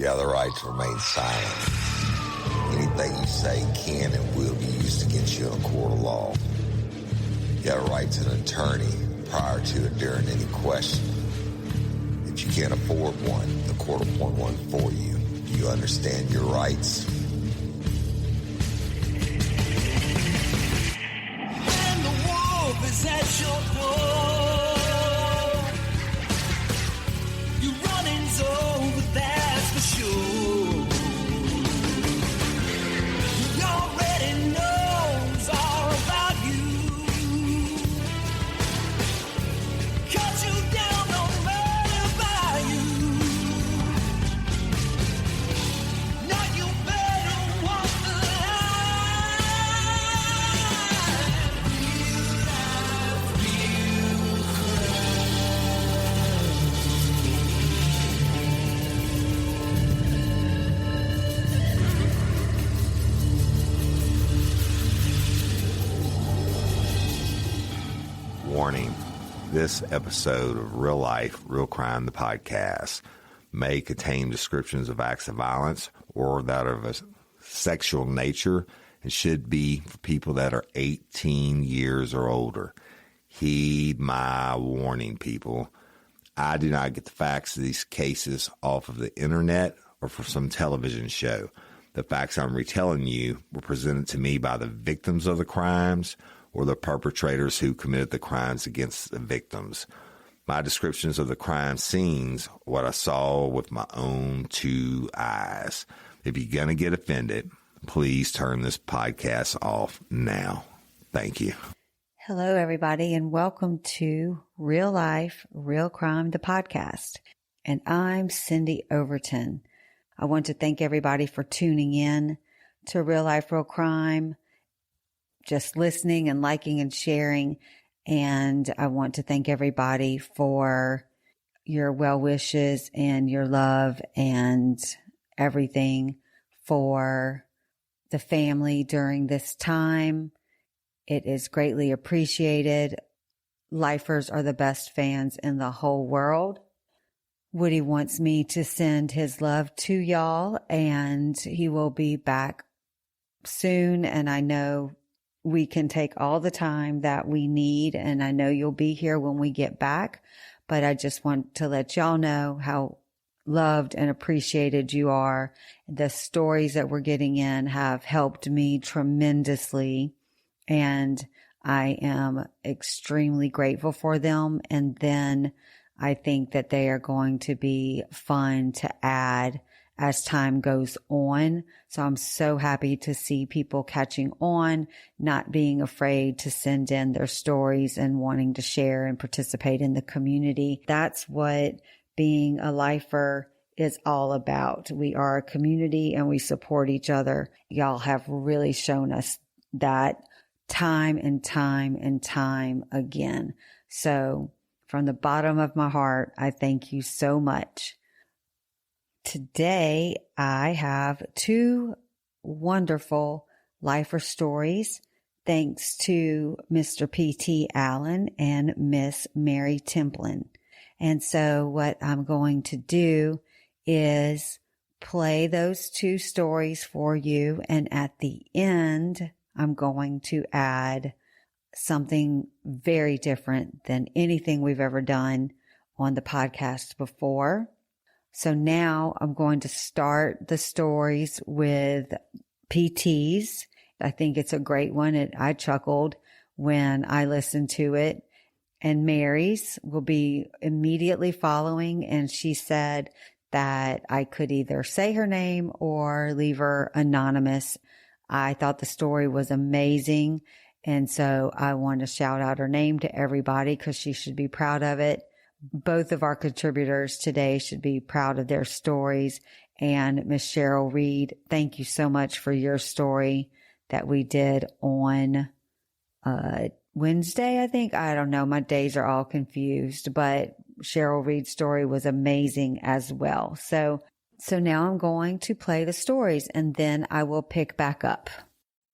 You have the right to remain silent. Anything you say can and will be used against you in a court of law. You have a right to an attorney prior to and during any question. If you can't afford one, the court will appoint one for you. Do you understand your rights? When the wolf is at your door, your running's over, that's for sure. He already knows all about you. Cut you down, no matter by you. Now you better walk the line. Real life, real Warning. This episode of Real Life, Real Crime, the podcast, may contain descriptions of acts of violence or that of a sexual nature and should be for people that are 18 years or older. Heed my warning, people. I do not get the facts of these cases off of the internet or from some television show. The facts I'm retelling you were presented to me by the victims of the crimes or the perpetrators who committed the crimes against the victims. My descriptions of the crime scenes, what I saw with my own two eyes. If you're going to get offended, please turn this podcast off now. Thank you. Hello, everybody, and welcome to Real Life, Real Crime, the podcast. And I'm Cyndi Overton. I want to thank everybody for tuning in to Real Life, Real Crime, just listening and liking and sharing. And I want to thank everybody for your well wishes and your love and everything for the family during this time. It is greatly appreciated. Lifers are the best fans in the whole world. Woody wants me to send his love to y'all, and he will be back soon. And I know we can take all the time that we need, and I know you'll be here when we get back, but I just want to let y'all know how loved and appreciated you are. The stories that we're getting in have helped me tremendously, and I am extremely grateful for them. And then I think that they are going to be fun to add as time goes on. So I'm so happy to see people catching on, not being afraid to send in their stories and wanting to share and participate in the community. That's what being a lifer is all about. We are a community and we support each other. Y'all have really shown us that time and time and time again. So from the bottom of my heart, I thank you so much. Today, I have two wonderful lifer stories, thanks to Mr. P.T. Allen and Miss Mary Templin. And so what I'm going to do is play those two stories for you. And at the end, I'm going to add something very different than anything we've ever done on the podcast before. So now I'm going to start the stories with PT's. I think it's a great one. I chuckled when I listened to it. And Mary's will be immediately following. And she said that I could either say her name or leave her anonymous. I thought the story was amazing. And so I want to shout out her name to everybody because she should be proud of it. Both of our contributors today should be proud of their stories. And Miss Cheryl Reed, thank you so much for your story that we did on Wednesday, I think. I don't know. My days are all confused, but Cheryl Reed's story was amazing as well. So now I'm going to play the stories and then I will pick back up.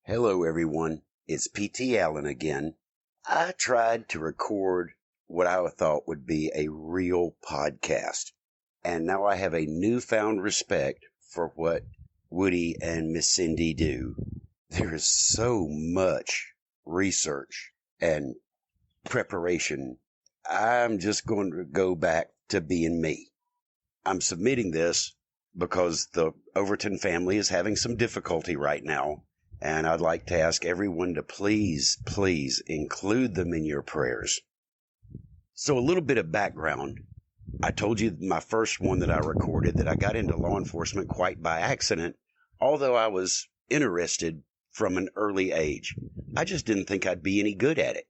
Hello, everyone. It's P.T. Allen again. I tried to record what I thought would be a real podcast. And now I have a newfound respect for what Woody and Miss Cyndi do. There is so much research and preparation. I'm just going to go back to being me. I'm submitting this because the Overton family is having some difficulty right now, and I'd like to ask everyone to please, please include them in your prayers. So a little bit of background. I told you my first one that I recorded that I got into law enforcement quite by accident, although I was interested from an early age. I just didn't think I'd be any good at it.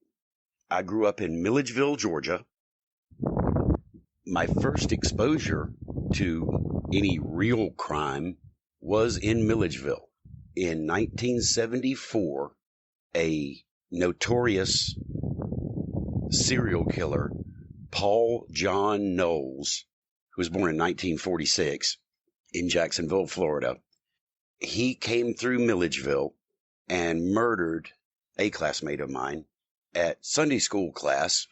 I grew up in Milledgeville, Georgia. My first exposure to any real crime was in Milledgeville. In 1974, a notorious serial killer, Paul John Knowles, who was born in 1946 in Jacksonville, Florida, he came through Milledgeville and murdered a classmate of mine at Sunday school class,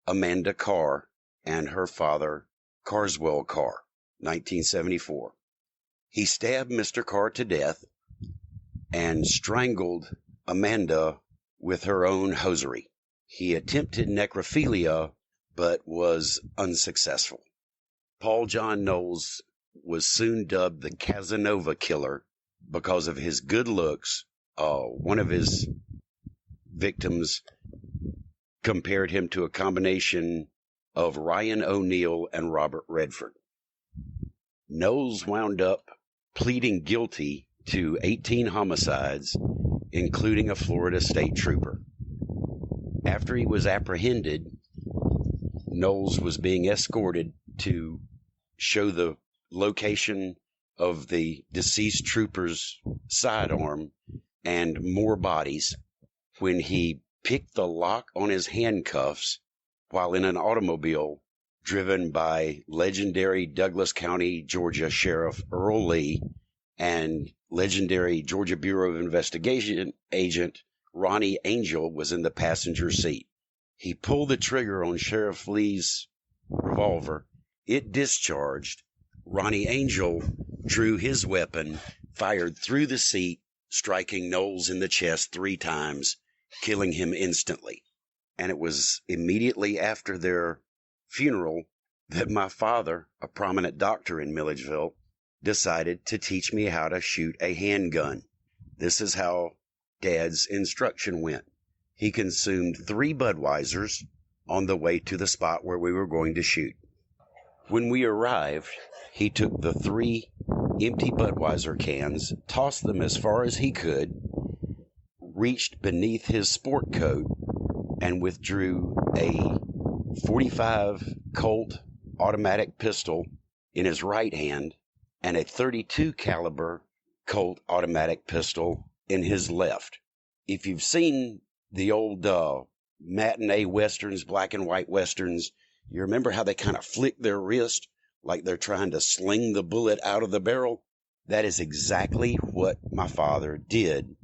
Amanda Carr, and her father, Carswell Carr, 1974. He stabbed Mr. Carr to death and strangled Amanda with her own hosiery. He attempted necrophilia, but was unsuccessful. Paul John Knowles was soon dubbed the Casanova Killer because of his good looks. One of his victims compared him to a combination of Ryan O'Neal and Robert Redford. Knowles wound up pleading guilty to 18 homicides, including a Florida state trooper. After he was apprehended, Knowles was being escorted to show the location of the deceased trooper's sidearm and more bodies when he picked the lock on his handcuffs while in an automobile driven by legendary Douglas County, Georgia Sheriff Earl Lee and legendary Georgia Bureau of Investigation agent Ronnie Angel was in the passenger seat. He pulled the trigger on Sheriff Lee's revolver. It discharged. Ronnie Angel drew his weapon, fired through the seat, striking Knowles in the chest 3 times, killing him instantly. And it was immediately after their funeral that my father, a prominent doctor in Milledgeville, decided to teach me how to shoot a handgun. This is how Dad's instruction went. He consumed 3 Budweisers on the way to the spot where we were going to shoot. When we arrived, he took the 3 empty Budweiser cans, tossed them as far as he could, reached beneath his sport coat, and withdrew a .45 Colt automatic pistol in his right hand and a .32 caliber Colt automatic pistol in his left. If you've seen the old matinee westerns, black and white westerns, you remember how they kind of flick their wrist like they're trying to sling the bullet out of the barrel? That is exactly what my father did.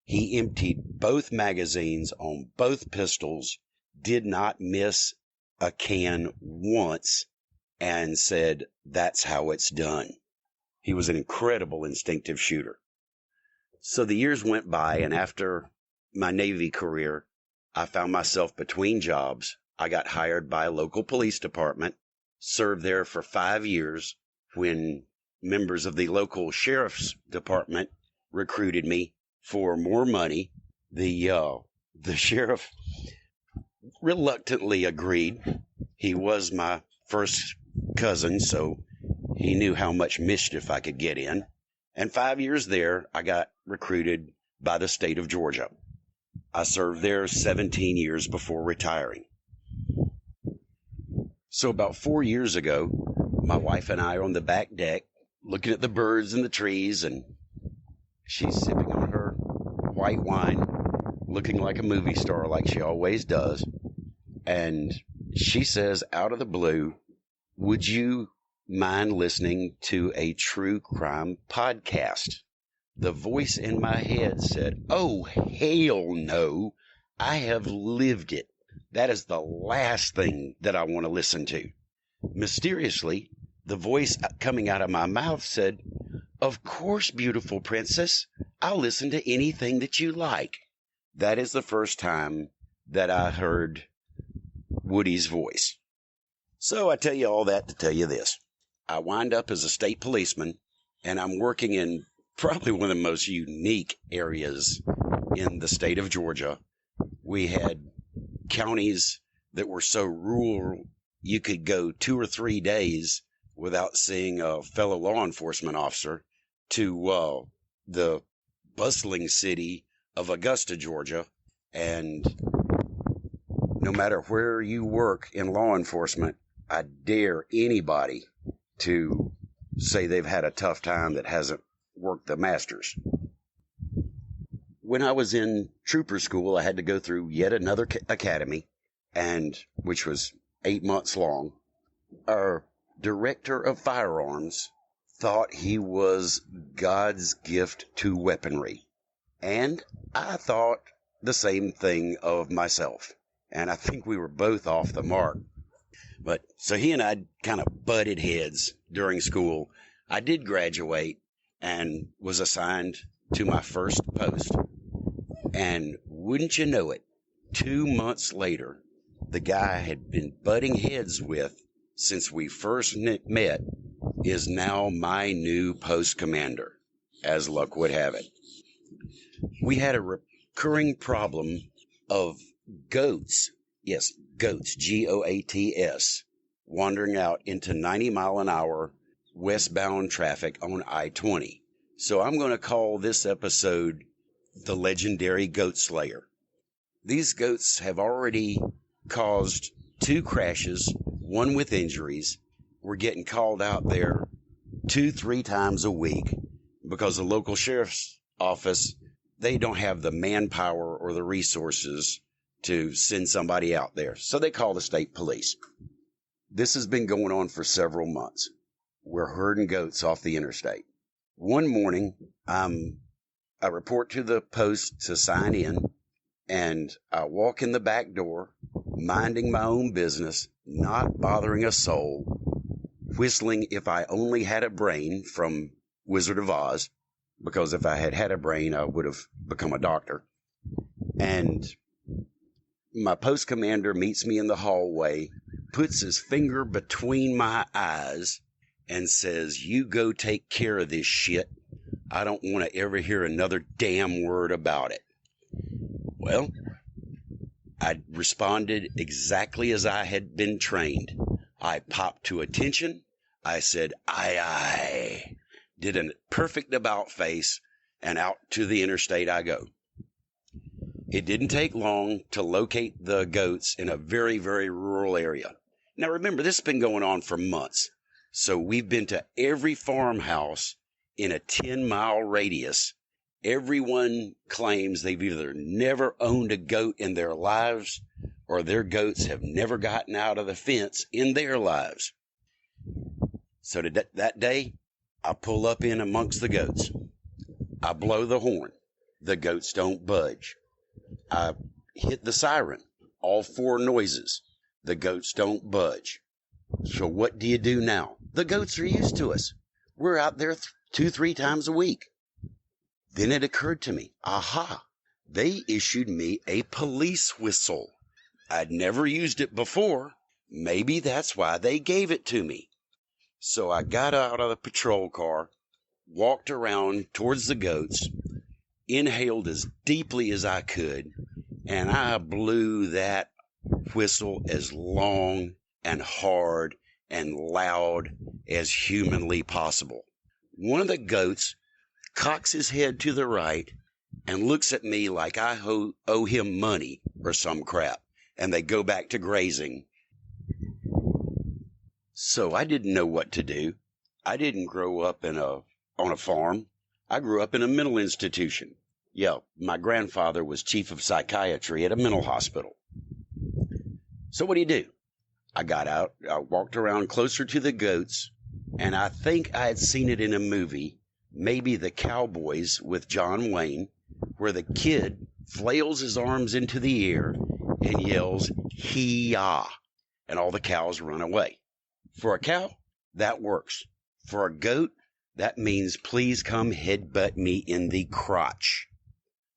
He emptied both magazines on both pistols, did not miss a can once, and said, "That's how it's done." He was an incredible instinctive shooter. So the years went by, and after my Navy career, I found myself between jobs. I got hired by a local police department, served there for 5 years when members of the local sheriff's department recruited me for more money. The sheriff reluctantly agreed. He was my first cousin, so he knew how much mischief I could get in. And 5 years there, I got recruited by the state of Georgia. I served there 17 years before retiring. So about 4 years ago, my wife and I are on the back deck looking at the birds and the trees, and she's sipping on her white wine, looking like a movie star like she always does. And she says out of the blue, "Would you mind listening to a true crime podcast?" The voice in my head said, "Oh, hell no. I have lived it. That is the last thing that I want to listen to." Mysteriously, the voice coming out of my mouth said, "Of course, beautiful princess. I'll listen to anything that you like." That is the first time that I heard Woody's voice. So I tell you all that to tell you this. I wind up as a state policeman, and I'm working in probably one of the most unique areas in the state of Georgia. We had counties that were so rural you could go 2 or 3 days without seeing a fellow law enforcement officer, to the bustling city of Augusta, Georgia. And no matter where you work in law enforcement, I dare anybody to say they've had a tough time that hasn't worked the masters. When I was in trooper school, I had to go through yet another academy, and which was 8 months long. Our director of firearms thought he was God's gift to weaponry. And I thought the same thing of myself. And I think we were both off the mark. But so he and I kind of butted heads during school. I did graduate and was assigned to my first post. And wouldn't you know it, 2 months later, the guy I had been butting heads with since we first met is now my new post commander, as luck would have it. We had a recurring problem of goats, yes, goats, Goats, wandering out into 90-mile-an-hour westbound traffic on I-20. So I'm going to call this episode The Legendary Goat Slayer. These goats have already caused 2 crashes, 1 with injuries. We're getting called out there 2-3 times a week because the local sheriff's office, they don't have the manpower or the resources to send somebody out there. So they call the state police. This has been going on for several months. We're herding goats off the interstate. One morning, I report to the post to sign in, and I walk in the back door, minding my own business, not bothering a soul, whistling If I Only Had a Brain from Wizard of Oz, because if I had had a brain, I would have become a doctor. And my post commander meets me in the hallway, puts his finger between my eyes, and says, "You go take care of this shit. I don't want to ever hear another damn word about it." Well, I responded exactly as I had been trained. I popped to attention. I said, "Aye, aye," did a perfect about face, and out to the interstate I go. It didn't take long to locate the goats in a very, very rural area. Now remember, this has been going on for months. So we've been to every farmhouse in a 10-mile radius. Everyone claims they've either never owned a goat in their lives or their goats have never gotten out of the fence in their lives. So that day, I pull up in amongst the goats. I blow the horn. The goats don't budge. I hit the siren. All 4 noises. The goats don't budge. So what do you do now? The goats are used to us. We're out there 2-3 times a week. Then it occurred to me, aha, they issued me a police whistle. I'd never used it before. Maybe that's why they gave it to me. So I got out of the patrol car, walked around towards the goats, inhaled as deeply as I could, and I blew that whistle as long and hard and loud as humanly possible. One of the goats cocks his head to the right and looks at me like I owe him money or some crap, and they go back to grazing. So I didn't know what to do. I didn't grow up on a farm. I grew up in a mental institution. Yeah, my grandfather was chief of psychiatry at a mental hospital. So what do? I got out, I walked around closer to the goats, and I think I had seen it in a movie, maybe The Cowboys with John Wayne, where the kid flails his arms into the air and yells, "Hee-yah," and all the cows run away. For a cow, that works. For a goat, that means please come headbutt me in the crotch.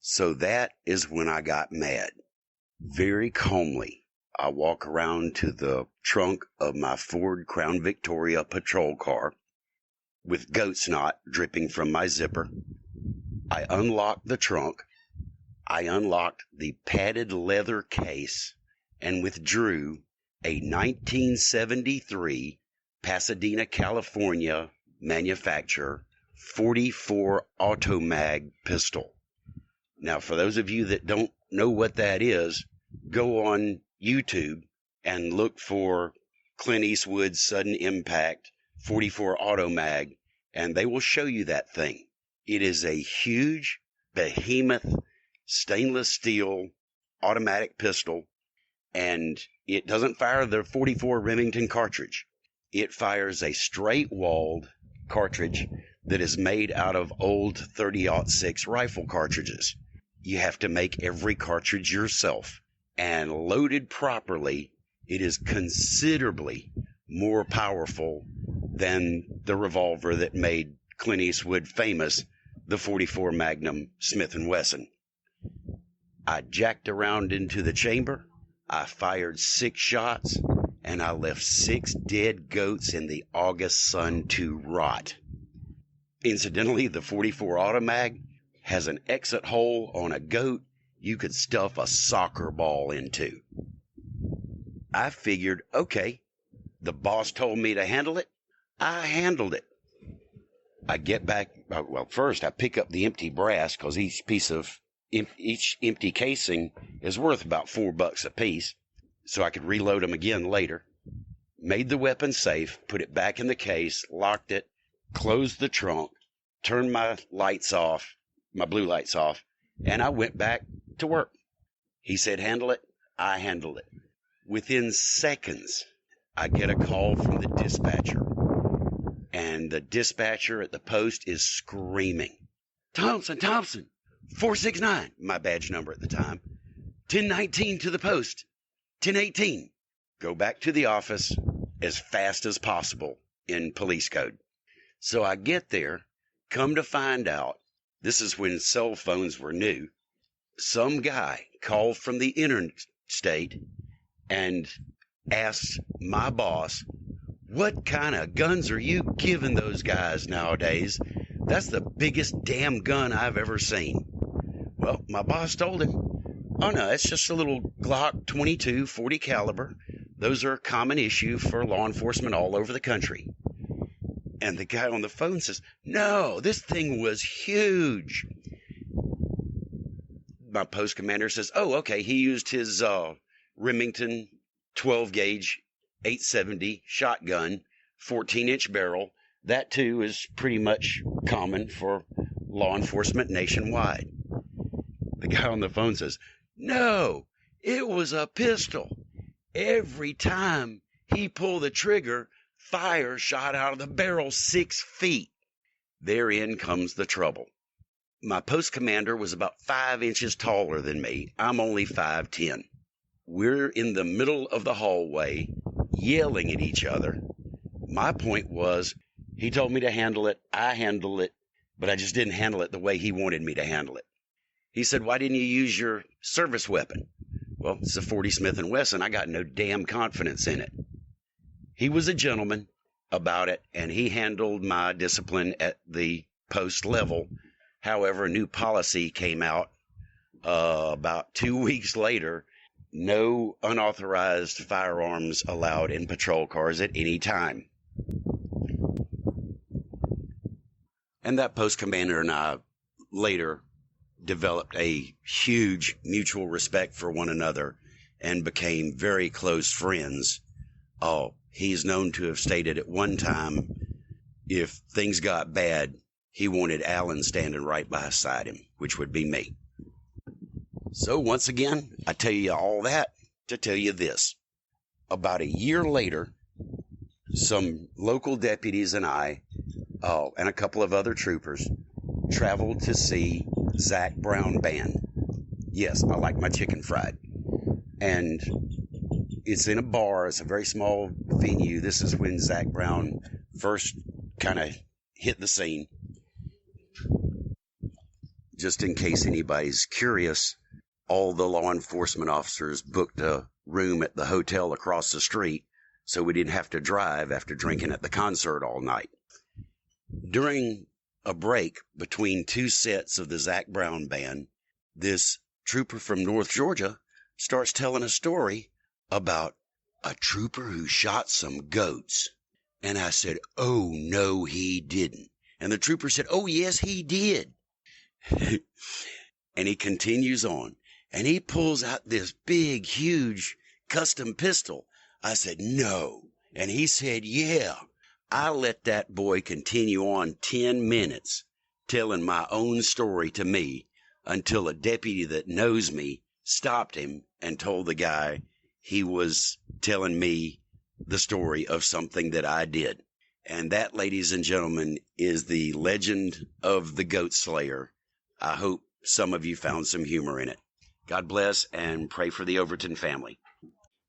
So that is when I got mad. Very calmly, I walk around to the trunk of my Ford Crown Victoria patrol car with goat snot dripping from my zipper. I unlocked the trunk. I unlocked the padded leather case and withdrew a 1973 Pasadena, California manufacturer 44 Automag pistol. Now, for those of you that don't know what that is, go on YouTube and look for Clint Eastwood's Sudden Impact 44 Automag, and they will show you that thing. It is a huge, behemoth, stainless steel automatic pistol, and it doesn't fire the 44 Remington cartridge. It fires a straight-walled cartridge that is made out of old 30-06 rifle cartridges. You have to make every cartridge yourself. And loaded properly, it is considerably more powerful than the revolver that made Clint Eastwood famous, the 44 Magnum Smith & Wesson. I jacked around into the chamber. I fired 6 shots, and I left 6 dead goats in the August sun to rot. Incidentally, the 44 Automag has an exit hole on a goat you could stuff a soccer ball into. I figured, okay, the boss told me to handle it. I handled it. I get back, well, first I pick up the empty brass because each empty casing is worth about $4 a piece, so I could reload them again later. Made the weapon safe, put it back in the case, locked it, closed the trunk, turned my lights off, my blue lights off, and I went back to work. He said, handle it. I handled it. Within seconds, I get a call from the dispatcher, and the dispatcher at the post is screaming, Thompson, 469, my badge number at the time, 1019 to the post, 1018. Go back to the office as fast as possible in police code. So I get there, come to find out, this is when cell phones were new. Some guy called from the interstate and asked my boss, what kind of guns are you giving those guys nowadays? That's the biggest damn gun I've ever seen. Well, my boss told him, oh no, it's just a little Glock 22 40 caliber. Those are a common issue for law enforcement all over the country. And the guy on the phone says, no, this thing was huge. My post commander says, oh, okay, he used his Remington 12 gauge 870 shotgun, 14-inch barrel. That too is pretty much common for law enforcement nationwide. The guy on the phone says, no, it was a pistol. Every time he pulled the trigger, fire shot out of the barrel 6 feet. Therein comes the trouble. My post commander was about 5 inches taller than me. I'm only 5'10". We're in the middle of the hallway yelling at each other. My point was, he told me to handle it. I handled it, but I just didn't handle it the way he wanted me to handle it. He said, why didn't you use your service weapon? Well, it's a 40 Smith & Wesson. I got no damn confidence in it. He was a gentleman about it, and he handled my discipline at the post level. However, a new policy came out about 2 weeks later. No unauthorized firearms allowed in patrol cars at any time. And that post commander and I later developed a huge mutual respect for one another and became very close friends. Oh, he's known to have stated at one time, if things got bad, he wanted Alan standing right beside him, which would be me. So once again, I tell you all that to tell you this. About a year later, some local deputies and I, and a couple of other troopers, traveled to see Zac Brown Band. Yes, I like my chicken fried. And it's in a bar. It's a very small venue. This is when Zac Brown first kind of hit the scene. Just in case anybody's curious, all the law enforcement officers booked a room at the hotel across the street so we didn't have to drive after drinking at the concert all night. During a break between two sets of the Zac Brown band, this trooper from North Georgia starts telling a story about a trooper who shot some goats. And I said, "Oh, no, he didn't." And the trooper said, "Oh, yes, he did." And he continues on, and he pulls out this big, huge custom pistol. I said, "No." And he said, "Yeah." I let that boy continue on 10 minutes telling my own story to me until a deputy that knows me stopped him and told the guy he was telling me the story of something that I did. And that, ladies and gentlemen, is the legend of the goat slayer. I hope some of you found some humor in it. God bless, and pray for the Overton family.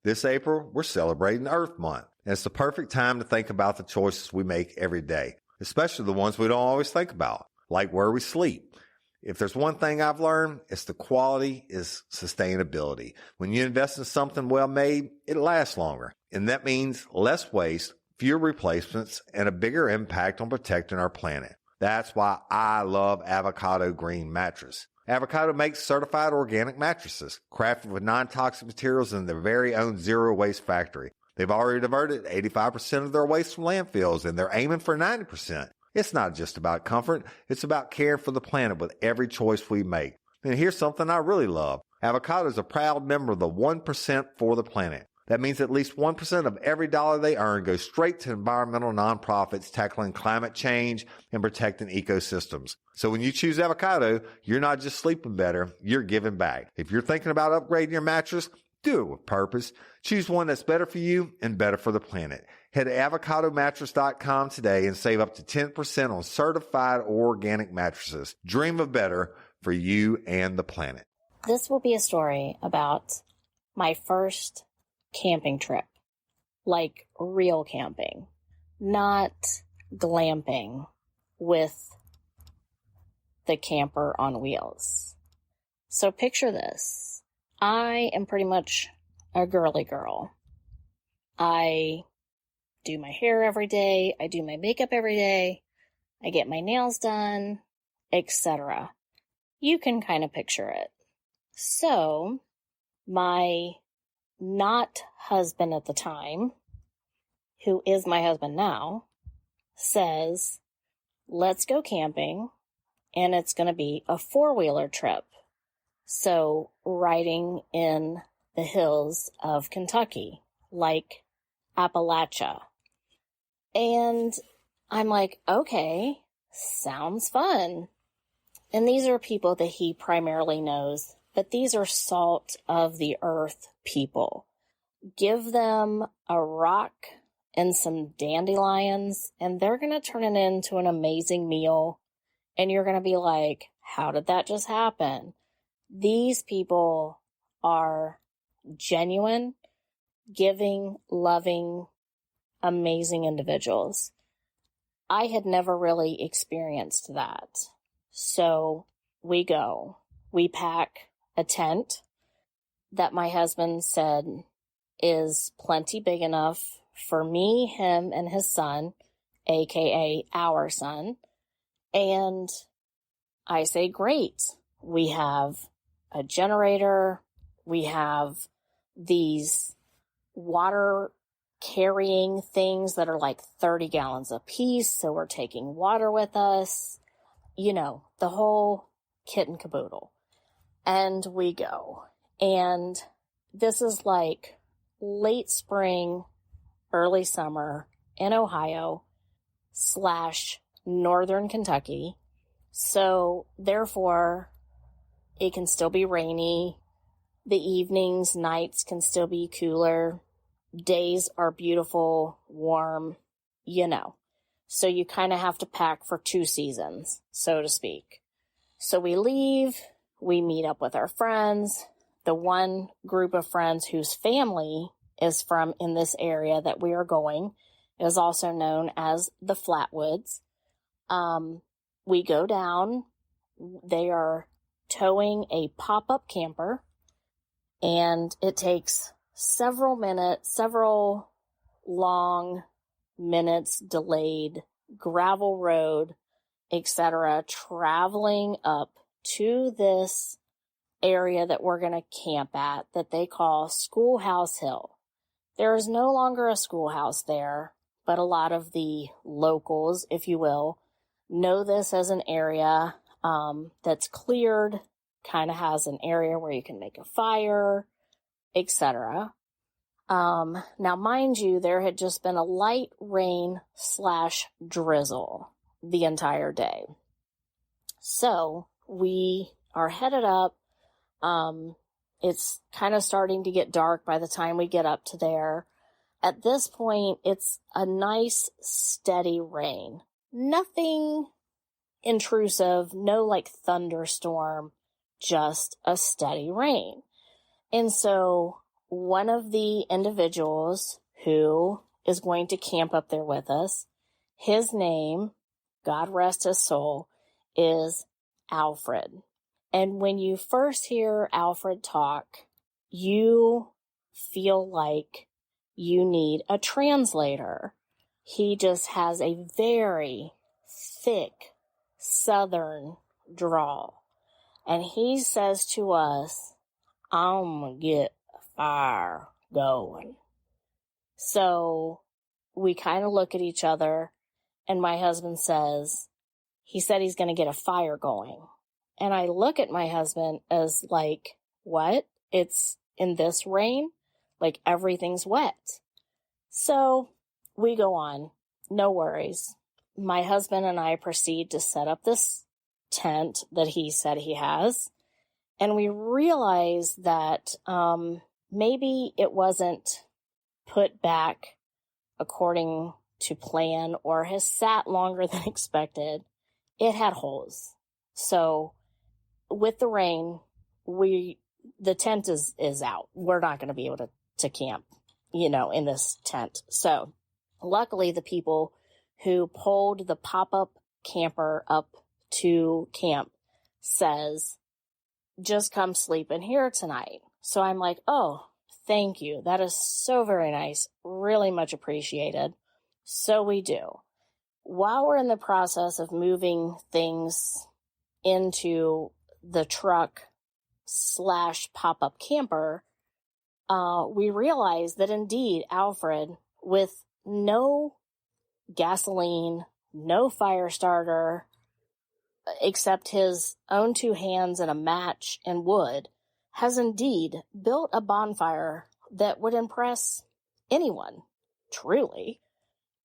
This April, we're celebrating Earth Month, and it's the perfect time to think about the choices we make every day, especially the ones we don't always think about, like where we sleep. If there's one thing I've learned, it's the quality is sustainability. When you invest in something well made, it lasts longer, and that means less waste, fewer replacements, and a bigger impact on protecting our planet. That's why I love Avocado Green Mattress. Avocado makes certified organic mattresses, crafted with non-toxic materials in their very own zero-waste factory. They've already diverted 85% of their waste from landfills, and they're aiming for 90%. It's not just about comfort. It's about caring for the planet with every choice we make. And here's something I really love. Avocado is a proud member of the 1% for the planet. That means at least 1% of every dollar they earn goes straight to environmental nonprofits tackling climate change and protecting ecosystems. So when you choose Avocado, you're not just sleeping better, you're giving back. If you're thinking about upgrading your mattress, do it with purpose. Choose one that's better for you and better for the planet. Head to avocadomattress.com today and save up to 10% on certified organic mattresses. Dream of better for you and the planet. This will be a story about my first camping trip, like real camping, not glamping with the camper on wheels. So picture this. I am pretty much a girly girl. I do my hair every day. I do my makeup every day. I get my nails done, etc. You can kind of picture it. So my not husband at the time, who is my husband now, says, let's go camping, and it's going to be a 4-wheeler trip. So riding in the hills of Kentucky, like Appalachia. And I'm like, okay, sounds fun. And these are people that he primarily knows, but these are salt of the earth people. Give them a rock and some dandelions, and they're going to turn it into an amazing meal. And you're going to be like, how did that just happen? These people are genuine, giving, loving, amazing individuals. I had never really experienced that. So we go. We pack a tent that my husband said is plenty big enough for me, him, and his son, aka our son. And I say, great. We have a generator. We have these water carrying things that are like 30 gallons a piece. So we're taking water with us, you know, the whole kit and caboodle. And we go. And this is like late spring, early summer in Ohio / northern Kentucky. So therefore, it can still be rainy. The evenings, nights can still be cooler. Days are beautiful, warm, you know. So you kind of have to pack for 2 seasons, so to speak. So we leave, we meet up with our friends. The one group of friends whose family is from in this area that we are going It is also known as the Flatwoods. We go down. They are towing a pop-up camper, and it takes several long minutes, delayed gravel road, etc., traveling up to this area that we're going to camp at that they call Schoolhouse Hill. There is no longer a schoolhouse there, but a lot of the locals, if you will, know this as an area that's cleared, kind of has an area where you can make a fire, etc. Now, mind you, there had just been a light rain / drizzle the entire day. So we are headed up. It's kind of starting to get dark by the time we get up to there. At this point, it's a nice, steady rain. Nothing intrusive, no like thunderstorm, just a steady rain. And so one of the individuals who is going to camp up there with us, his name, God rest his soul, is Alfred. And when you first hear Alfred talk, you feel like you need a translator. He just has a very thick Southern drawl. And he says to us, I'm gonna get a fire going. So we kind of look at each other, and my husband says, he said he's going to get a fire going. And I look at my husband as like, what? It's in this rain? Like everything's wet. So we go on. No worries. My husband and I proceed to set up this tent that he said he has. And we realize that maybe it wasn't put back according to plan or has sat longer than expected. It had holes. So with the rain, the tent is out. We're not going to be able to camp, in this tent. So luckily the people who pulled the pop-up camper up to camp says, just come sleep in here tonight. So I'm like, oh, thank you. That is so very nice. Really much appreciated. So we do. While we're in the process of moving things into the truck / pop-up camper, we realize that indeed Alfred, with no gasoline, no fire starter, except his own 2 hands and a match and wood, has indeed built a bonfire that would impress anyone, truly.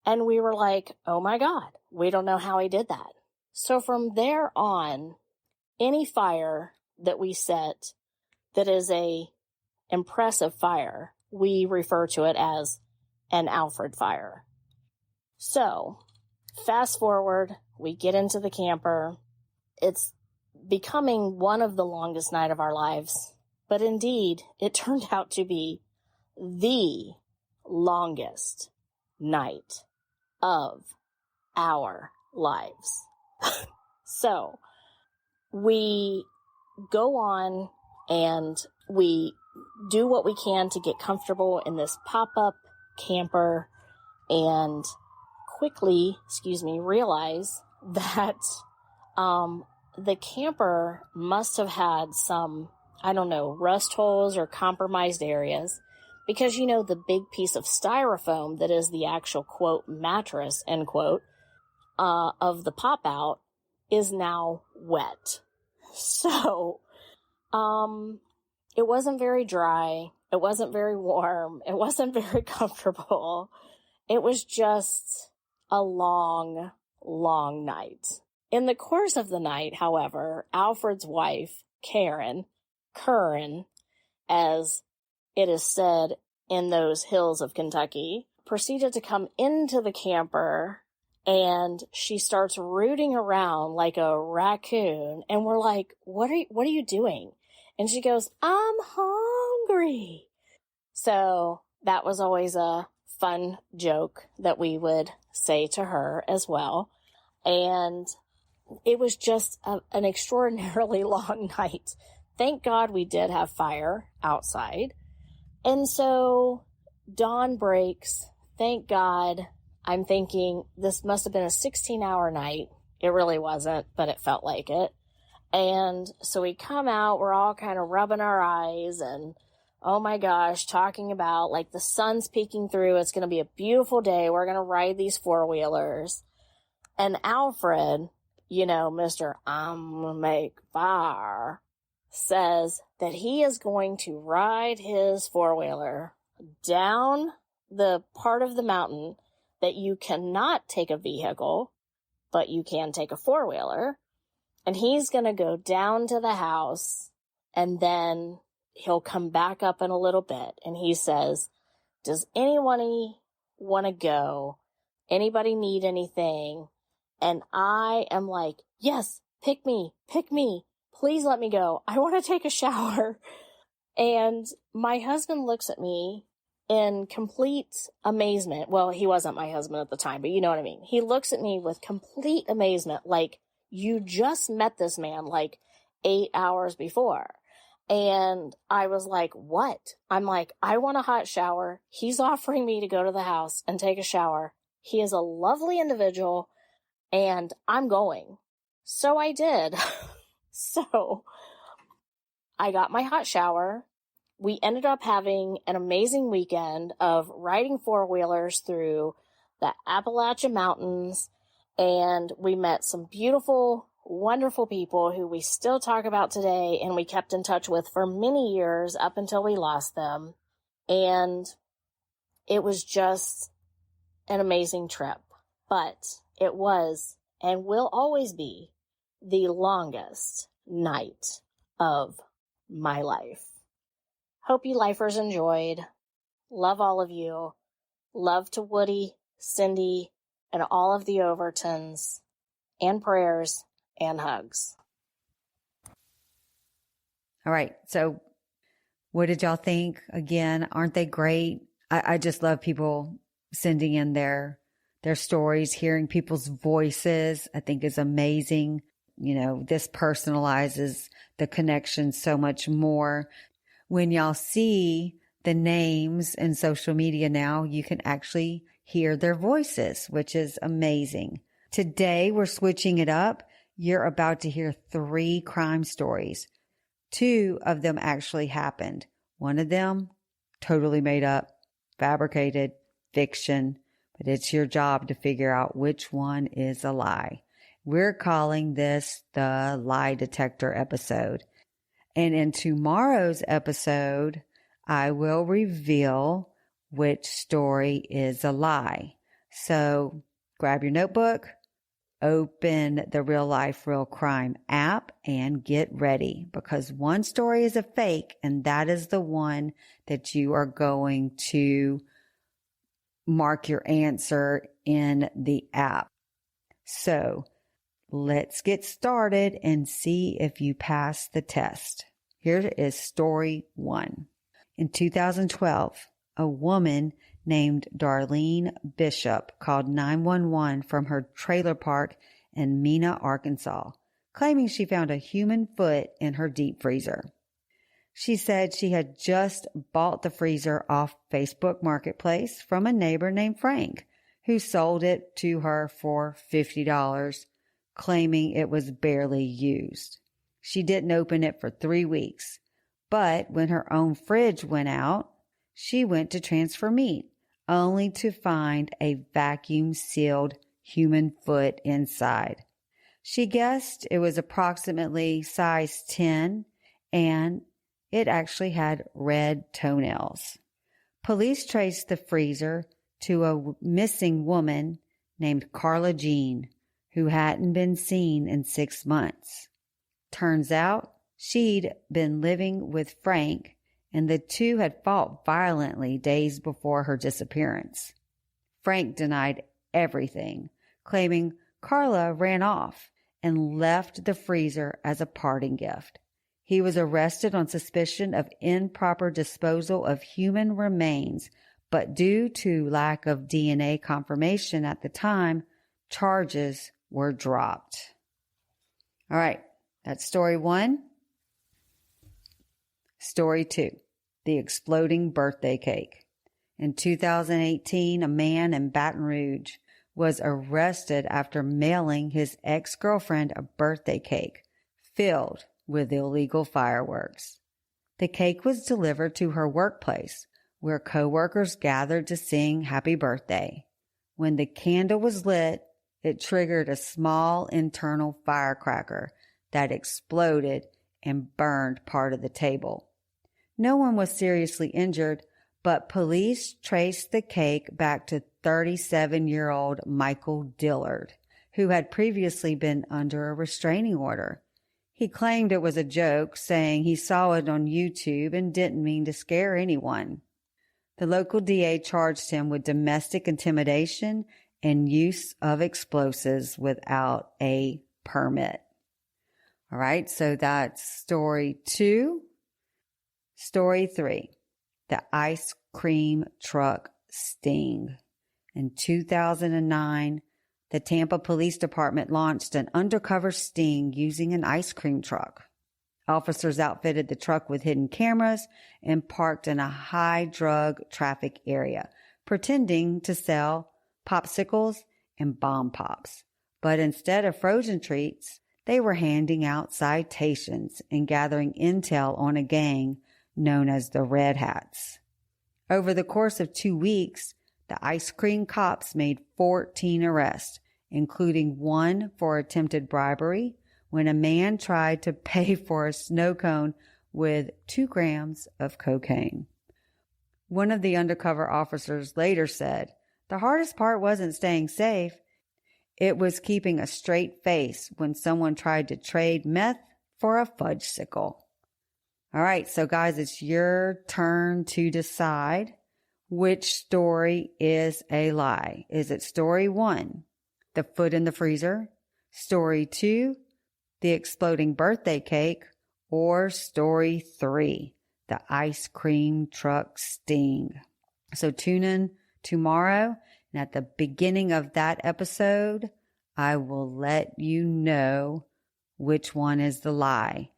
And we were like, oh my God, we don't know how he did that. So from there on, any fire that we set that is a impressive fire, we refer to it as an Alfred fire. So fast forward, we get into the camper. It's becoming one of the longest night of our lives, but indeed it turned out to be the longest night of our lives. So we go on and we do what we can to get comfortable in this pop-up camper and quickly, realize that the camper must have had some, rust holes or compromised areas, because, the big piece of styrofoam that is the actual, quote, mattress, end quote, of the pop-out is now wet. So, it wasn't very dry. It wasn't very warm. It wasn't very comfortable. It was just a long, long night. In the course of the night, however, Alfred's wife, Curran, as it is said in those hills of Kentucky, proceeded to come into the camper, and she starts rooting around like a raccoon. And we're like, what are you doing? And she goes, I'm hungry. So that was always a fun joke that we would say to her as well. And it was just an extraordinarily long night. Thank God we did have fire outside. And so dawn breaks. Thank God. I'm thinking this must have been a 16-hour night. It really wasn't, but it felt like it. And so we come out, we're all kind of rubbing our eyes and, oh my gosh, talking about like the sun's peeking through. It's going to be a beautiful day. We're going to ride these four-wheelers. And Alfred, you know, Mr. I'm going to make fire, says that he is going to ride his four-wheeler down the part of the mountain that you cannot take a vehicle, but you can take a four-wheeler. And he's going to go down to the house, and then he'll come back up in a little bit. And he says, does anyone want to go? Anybody need anything? And I am like, yes, pick me, please let me go. I want to take a shower. And my husband looks at me in complete amazement. Well, he wasn't my husband at the time, but you know what I mean. He looks at me with complete amazement, like, you just met this man like 8 hours before. And I was like, what? I'm like, I want a hot shower. He's offering me to go to the house and take a shower. He is a lovely individual, and I'm going. So I did. So I got my hot shower. We ended up having an amazing weekend of riding four-wheelers through the Appalachian Mountains, and we met some beautiful, wonderful people who we still talk about today and we kept in touch with for many years up until we lost them. And it was just an amazing trip. But it was and will always be the longest night of my life. Hope you lifers enjoyed. Love all of you. Love to Woody, Cyndi, and all of the Overtons, and prayers and hugs. All right. So what did y'all think? Again, aren't they great? I just love people sending in their stories, hearing people's voices, I think is amazing. You know, this personalizes the connection so much more. When y'all see the names in social media now, you can actually hear their voices, which is amazing. Today, we're switching it up. You're about to hear 3 crime stories. 2 of them actually happened. One of them, totally made up, fabricated, fiction, but it's your job to figure out which one is a lie. We're calling this the Lie Detector episode. And in tomorrow's episode, I will reveal which story is a lie. So grab your notebook, open the Real Life, Real Crime app, and get ready, because one story is a fake, and that is the one that you are going to mark your answer in the app. So let's get started and see if you pass the test. Here is story 1. In 2012, a woman named Darlene Bishop called 911 from her trailer park in Mena, Arkansas, claiming she found a human foot in her deep freezer. She said she had just bought the freezer off Facebook Marketplace from a neighbor named Frank, who sold it to her for $50, claiming it was barely used. She didn't open it for 3 weeks, but when her own fridge went out, she went to transfer meat, only to find a vacuum-sealed human foot inside. She guessed it was approximately size 10, and it actually had red toenails. Police traced the freezer to a missing woman named Carla Jean, who hadn't been seen in 6 months. Turns out she'd been living with Frank, and the two had fought violently days before her disappearance. Frank denied everything, claiming Carla ran off and left the freezer as a parting gift. He was arrested on suspicion of improper disposal of human remains, but due to lack of DNA confirmation at the time, charges were dropped. All right, that's story 1. Story 2, the exploding birthday cake. In 2018, a man in Baton Rouge was arrested after mailing his ex-girlfriend a birthday cake filled with illegal fireworks. The cake was delivered to her workplace, where coworkers gathered to sing happy birthday. When the candle was lit, it triggered a small internal firecracker that exploded and burned part of the table. No one was seriously injured, but police traced the cake back to 37-year-old Michael Dillard, who had previously been under a restraining order. He claimed it was a joke, saying he saw it on YouTube and didn't mean to scare anyone. The local DA charged him with domestic intimidation and use of explosives without a permit. All right, so that's story 2. Story 3, the ice cream truck sting. In 2009, the Tampa Police Department launched an undercover sting using an ice cream truck. Officers outfitted the truck with hidden cameras and parked in a high drug traffic area, pretending to sell popsicles and bomb pops. But instead of frozen treats, they were handing out citations and gathering intel on a gang known as the Red Hats. Over the course of 2 weeks, the ice cream cops made 14 arrests, including one for attempted bribery when a man tried to pay for a snow cone with 2 grams of cocaine. One of the undercover officers later said, "The hardest part wasn't staying safe. It was keeping a straight face when someone tried to trade meth for a fudgesicle." All right, so guys, it's your turn to decide which story is a lie. Is it story 1, the foot in the freezer, story 2, the exploding birthday cake, or story 3, the ice cream truck sting? So tune in tomorrow, and at the beginning of that episode, I will let you know which one is the lie.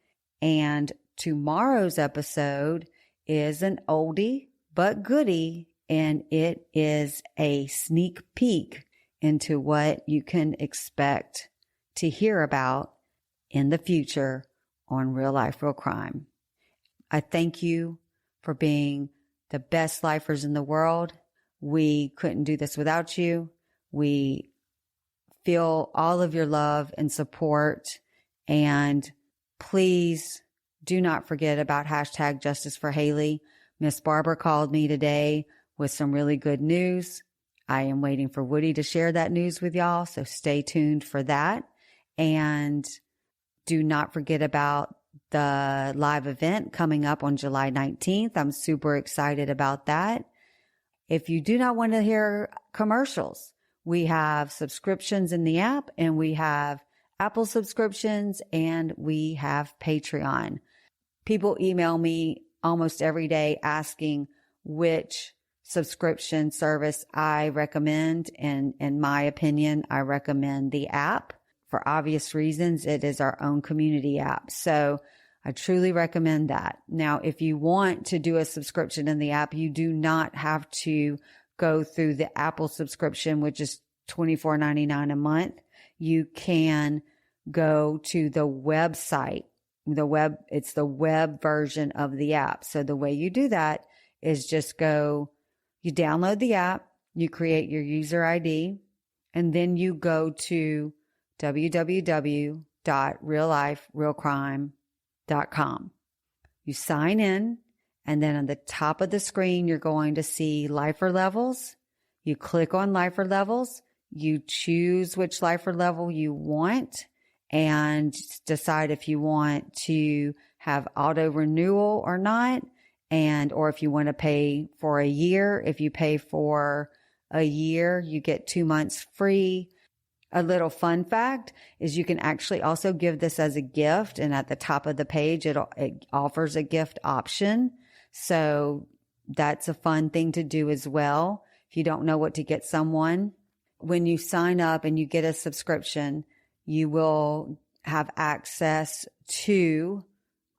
And tomorrow's episode is an oldie but goodie, and it is a sneak peek into what you can expect to hear about in the future on Real Life, Real Crime. I thank you for being the best lifers in the world. We couldn't do this without you. We feel all of your love and support, and please do not forget about hashtag Justice for Haley. Miss Barbara called me today with some really good news. I am waiting for Woody to share that news with y'all, so stay tuned for that. And do not forget about the live event coming up on July 19th. I'm super excited about that. If you do not want to hear commercials, we have subscriptions in the app, and we have Apple subscriptions, and we have Patreon. People email me almost every day asking which subscription service I recommend. And in my opinion, I recommend the app. For obvious reasons, it is our own community app. So I truly recommend that. Now, if you want to do a subscription in the app, you do not have to go through the Apple subscription, which is $24.99 a month. You can go to the website. It's the web version of the app. So the way you do that is just you download the app, you create your user ID, and then you go to www.realliferealcrime.com. You sign in, and then on the top of the screen, you're going to see lifer levels. You click on lifer levels. You choose which lifer level you want and decide if you want to have auto renewal or not, or if you want to pay for a year. If you pay for a year, you get 2 months free. A little fun fact is you can actually also give this as a gift, and at the top of the page, it offers a gift option. So That's a fun thing to do as well. If you don't know what to get someone, when you sign up and you get a subscription, you will have access to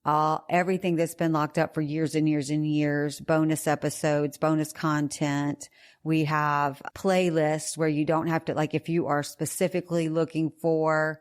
everything that's been locked up for years and years and years, bonus episodes, bonus content. We have playlists where you don't have to, like, if you are specifically looking for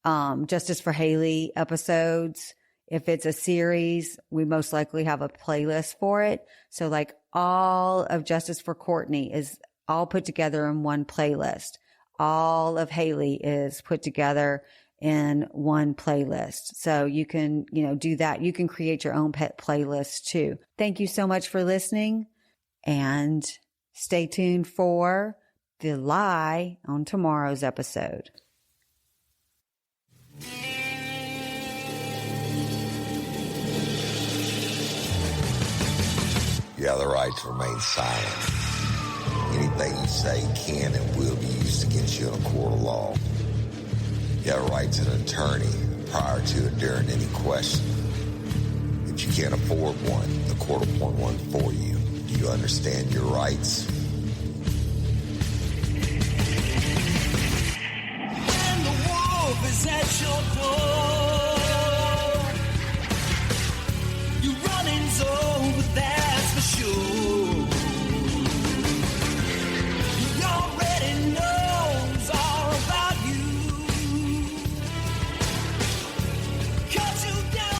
Justice for Haley episodes, if it's a series, we most likely have a playlist for it. So like all of Justice for Courtney is all put together in one playlist. All of Haley is put together in one playlist. So you can, do that. You can create your own pet playlist too. Thank you so much for listening, and stay tuned for the lie on tomorrow's episode. You have the right to remain silent. Anything you say can and will be used against you in a court of law. You have a right to an attorney prior to and during any question. If you can't afford one, the court will appoint one for you. Do you understand your rights?